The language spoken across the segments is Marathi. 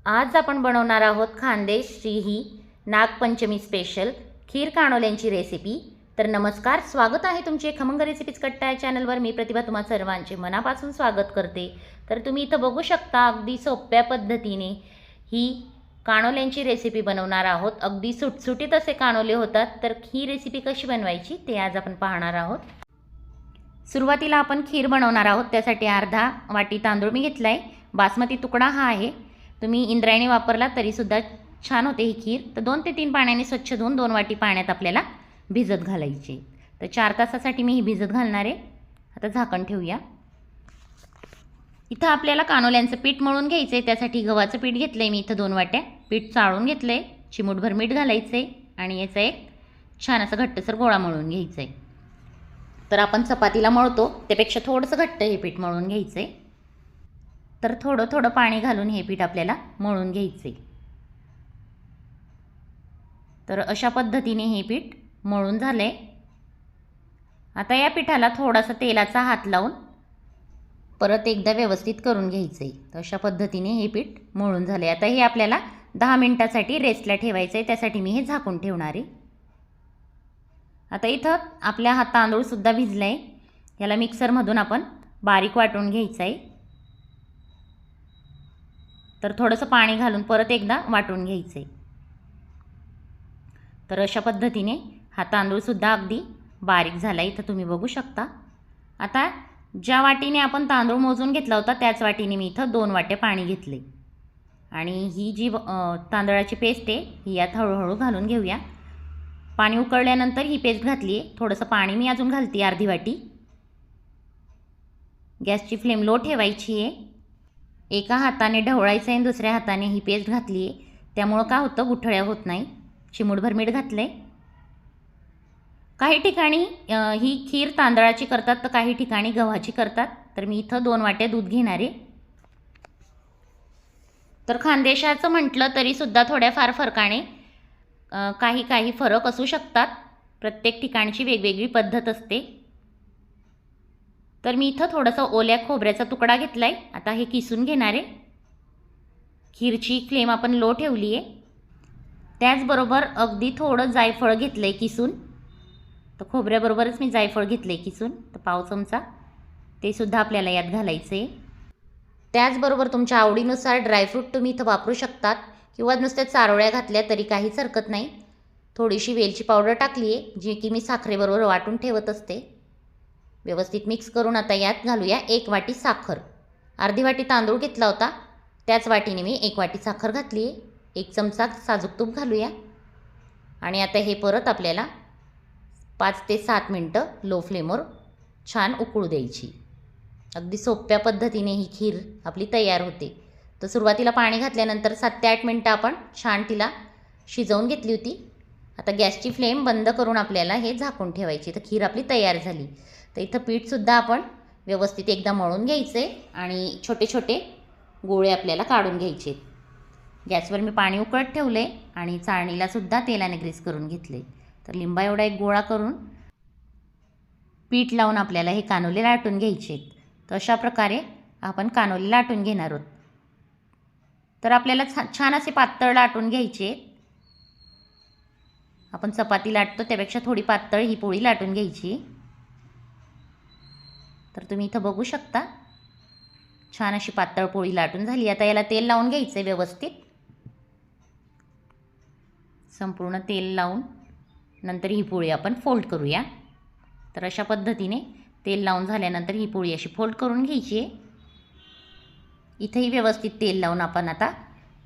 आज आपण बनवणार आहोत खानदेश श्रीही नागपंचमी स्पेशल खीर कानोल्यांची रेसिपी। तर नमस्कार, स्वागत आहे तुमचे खमंग रेसिपीज कट्टा या चॅनलवर। मी प्रतिभा तुम्हा सर्वांचे मनापासून स्वागत करते। तर तुम्ही इथं बघू शकता अगदी सोप्या पद्धतीने ही कानोल्यांची रेसिपी बनवणार आहोत। अगदी सुटसुटीत असे कानोले होतात। तर ही रेसिपी कशी बनवायची ते आज आपण पाहणार आहोत। सुरुवातीला आपण खीर बनवणार आहोत। त्यासाठी अर्धा वाटी तांदूळ मी घेतलाय। बासमती तुकडा हा आहे। तुम्ही इंद्रायणी वापरला तरी सुद्धा छान होते ही खीर। तर 2 ते 3 पाण्याने स्वच्छ धुवून 2 वाटी पाण्यात आपल्याला भिजत घालायचे। तर 4 तासासाठी मी ही भिजत घालणार आहे। आता झाकण ठेवूया। इथं आपल्याला कानोल्यांचं पीठ मळून घ्यायचं आहे। त्यासाठी गव्हाचं पीठ घेतलंय मी इथं 2 वाट्या। पीठ चाळून घेतलंय, चिमूटभर मीठ घालायचंय आणि याचा एक छान असा घट्टसर गोळा मळून घ्यायचा आहे। तर आपण चपातीला मळतो त्यापेक्षा थोडंसं घट्ट हे पीठ मळून घ्यायचं आहे। तर थोडं थोडं पाणी घालून हे पीठ आपल्याला मळून घ्यायचे। तर अशा पद्धतीने हे पीठ मळून झाले। आता या पिठाला थोडासा तेलाचा हात लावून परत एकदा व्यवस्थित करून घ्यायचे। तर अशा पद्धतीने हे पीठ मळून झाले। आता हे आपल्याला 10 मिनिटासाठी रेस्टला ठेवायचं आहे। त्यासाठी मी हे झाकून ठेवणार आहे। आता इथं आपल्या हा तांदूळ सुद्धा भिजलाय। याला मिक्सरमधून आपण बारीक वाटून घ्यायचं आहे। तर थोडंसं पाणी घालून परत एकदा वाटून घ्यायचं आहे। तर अशा पद्धतीने हा तांदूळ सुद्धा अगदी बारीक झाला इथं तुम्ही बघू शकता। आता ज्या वाटीने आपण तांदूळ मोजून घेतला होता त्याच वाटीने मी इथं 2 वाटे पाणी घेतले आणि ही जी तांदळाची पेस्ट आहे ही यात हळूहळू घालून घेऊया। पाणी उकळल्यानंतर ही पेस्ट घातली आहे। थोडंसं पाणी मी अजून घालते अर्धी वाटी। गॅसची फ्लेम लो ठेवायची आहे। एका हाताने ढवळायचं आहे, दुसऱ्या हाताने ही पेस्ट घातली आहे। त्यामुळं काय होतं, गुठळ्या होत नाही। चिमूटभर मीठ घातले। काही ठिकाणी ही खीर तांदळाची करतात तर काही ठिकाणी गव्हाची करतात। तर मी इथं 2 वाट्या दूध घेणार आहे। तर खानदेशाचं म्हटलं तरी सुद्धा थोड्याफार फरकाने काही फरक असू शकतात। प्रत्येक ठिकाणची वेगवेगळी पद्धत असते। तर मी इथं थोडंसं ओल्या खोबऱ्याचा तुकडा घेतलाय। आता हे किसून घेणार आहे। खीरची फ्लेम आपण लो ठेवली आहे। त्याचबरोबर अगदी थोडं जायफळ घेतलंय किसून। तर खोबऱ्याबरोबरच मी जायफळ घेतलंय किसून, तर पाव चमचा ते सुद्धा आपल्याला यात घालायचं आहे। त्याचबरोबर तुमच्या आवडीनुसार ड्रायफ्रूट तुम्ही इथं वापरू शकतात किंवा नुसत्या चारोळ्या घातल्या तरी काहीच हरकत नाही। थोडीशी वेलची पावडर टाकली आहे जी की मी साखरेबरोबर वाटून ठेवत असते। व्यवस्थित मिक्स करून आता यात घालूया 1 वाटी साखर। अर्धी वाटी तांदूळ घेतला होता त्याच वाटीने मी 1 वाटी साखर घातली आहे। 1 चमचा साजूक तूप घालूया आणि आता हे परत आपल्याला 5 ते 7 मिनटं लो फ्लेमवर छान उकळू द्यायची। अगदी सोप्या पद्धतीने ही खीर आपली तयार होते। तर सुरुवातीला पाणी घातल्यानंतर 7 ते 8 मिनटं आपण छान तिला शिजवून घेतली होती। आता गॅसची फ्लेम बंद करून आपल्याला हे झाकून ठेवायची। तर खीर आपली तयार झाली। तर इथं पीठसुद्धा आपण व्यवस्थित एकदा मळून घ्यायचे आणि छोटे छोटे गोळे आपल्याला काढून घ्यायचे। गॅसवर मी पाणी उकळत ठेवले आणि चाळणीला सुद्धा तेलाने ग्रीस करून घेतले। तर लिंबा एवढा एक गोळा करून पीठ लावून आपल्याला हे कानोले लाटून घ्यायचे। तर अशा प्रकारे आपण कानोले लाटून घेणार आहोत। तर आपल्याला छान असे पातळ लाटून घ्यायचे। आपण चपाती लाटतो त्यापेक्षा थोडी पातळ ही पोळी लाटून घ्यायची। तर तुम्ही इथं बघू शकता छान अशी पातळ पोळी लाटून झाली। आता याला तेल लावून घ्यायचं व्यवस्थित। संपूर्ण तेल लावून नंतर ही पोळी आपण फोल्ड करूया। तर अशा पद्धतीने तेल लावून झाल्यानंतर ही पोळी अशी फोल्ड करून घ्यायची आहे। इथेही व्यवस्थित तेल लावून आपण आता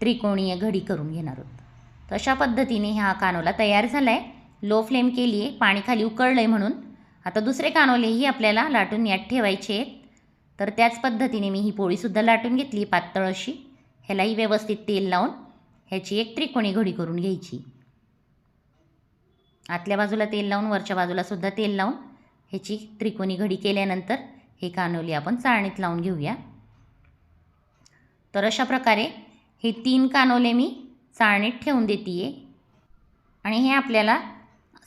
त्रिकोणीय घडी करून घेणार आहोत। तर अशा पद्धतीने हा कानोला तयार झाला आहे। लो फ्लेम केली आहे, पाणी खाली उकळलं आहे म्हणून। आता दुसरे कानोलेही आपल्याला लाटून यात ठेवायचे आहेत। तर त्याच पद्धतीने मी ही पोळीसुद्धा लाटून घेतली पातळ अशी। ह्यालाही व्यवस्थित तेल लावून ह्याची एक त्रिकोणी घडी करून घ्यायची। आतल्या बाजूला तेल लावून वरच्या बाजूला सुद्धा तेल लावून ह्याची त्रिकोणी घडी केल्यानंतर हे कानोले आपण चाळणीत लावून घेऊया। तर अशा प्रकारे हे 3 कानोले मी चाळणीत ठेवून देते आणि हे आपल्याला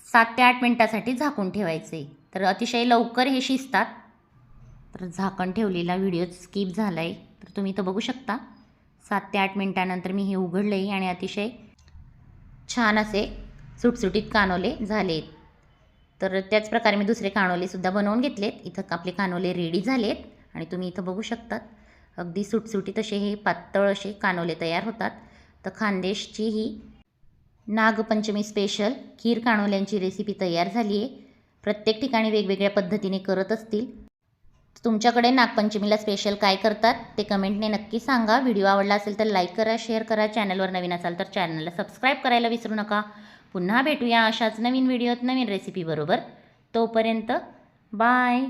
7 ते 8 मिनिटासाठी झाकून ठेवायचे। तर अतिशय लवकर हे शिजतात। तर झाकण ठेवलेला व्हिडिओ स्किप झाला आहे। तर तुम्ही इथं बघू शकता 7 ते 8 मिनटानंतर मी हे उघडले आणि अतिशय छान असे सुटसुटीत कानोले झालेत. तर त्याच प्रकारे मी दुसरे कानोलेसुद्धा बनवून घेतलेत. इथं आपले कानोले रेडी झालेत आणि तुम्ही इथं बघू शकतात अगदी सुटसुटीत असे हे पातळ असे कानोले तयार होतात. तर खानदेशची ही नागपंचमी स्पेशल खीर कानोल्यांची रेसिपी तयार झाली आहे. प्रत्येक ठिकाणी वेगवेगळ्या पद्धतीने करत असतील. तुमच्याकडे नागपंचमीला स्पेशल काय करतात ते कमेंटने नक्की सांगा. व्हिडिओ आवडला असेल तर लाईक करा, शेअर करा. चॅनलवर नवीन असाल तर चॅनलला सबस्क्राईब करायला विसरू नका. पुन्हा भेटूया अशाच नवीन व्हिडिओत नवीन रेसिपीबरोबर. तोपर्यंत बाय.